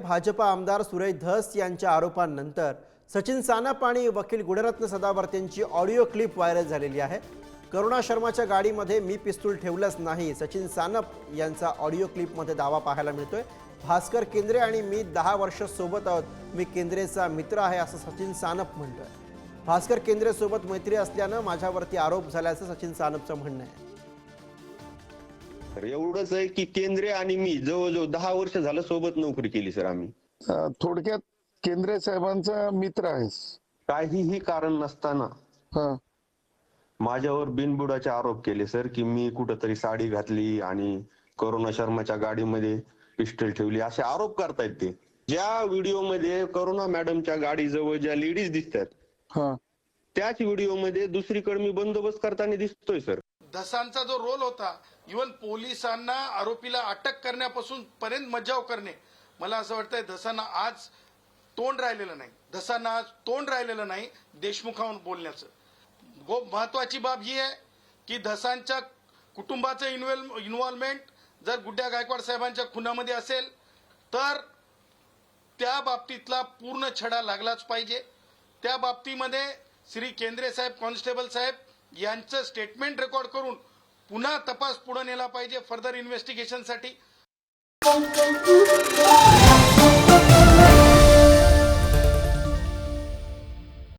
भाजपा आमदार सुरेश धस यांच्या आरोपांनंतर सचिन सानप आणि वकील गुणरत्न सदावर्त यांची ऑडिओ क्लिप व्हायरल झालेली आहे। करुणा शर्माच्या गाडीमध्ये मी पिस्तूल ठेवलंच नाही, सचिन सानप यांचा ऑडिओ क्लिपमध्ये दावा पाहायला मिळतोय। भास्कर केंद्रे आणि मी 10 वर्ष सोबत आहोत, मी केंद्रेचा मित्र आहे असं सचिन सानप म्हणतोय। भास्कर केंद्रे सोबत मैत्री असल्यानं माझ्यावरती आरोप झाल्याचं सचिन सानपचं म्हणणं आहे। एवढंच आहे की केंद्रे आणि मी जवळजवळ 10 वर्ष झालं सोबत नोकरी केली सर आम्ही। थोडक्यात केंद्रे साहेबांचा मित्र आहेस। काहीही कारण नसताना माझ्यावर बिनबुडाचे आरोप केले सर की मी कुठंतरी साडी घातली आणि करुणा शर्माच्या गाडीमध्ये पिस्टल ठेवली असे आरोप करतायत ते। ज्या व्हिडिओमध्ये करुणा मॅडमच्या गाडीजवळ ज्या लेडीज दिसतात त्याच व्हिडिओमध्ये दुसरीकडे मी बंदोबस्त करताना दिसतोय सर। धसांचा जो रोल होता, इव्हन पोलिसांना आरोपीला अटक करण्यापासून पर्यंत मज्जाव करणे, मला असं वाटतंय धसांना आज तोंड राहिलेलं नाही देशमुखांवर बोलण्याचं। महत्वाची बाब ही आहे की धसांच्या कुटुंबाचं इन्व्हॉल्वमेंट जर गुड्ड्या गायकवाड साहेबांच्या खुनामध्ये असेल तर त्या बाबतीतला पूर्ण छडा लागलाच पाहिजे। त्या बाबतीमध्ये श्री केंद्रे साहेब, कॉन्स्टेबल साहेब यांचं स्टेटमेंट रेकॉर्ड करून पुन्हा तपास पुढे नेला पाहिजे फर्दर इन्व्हेस्टिगेशनसाठी।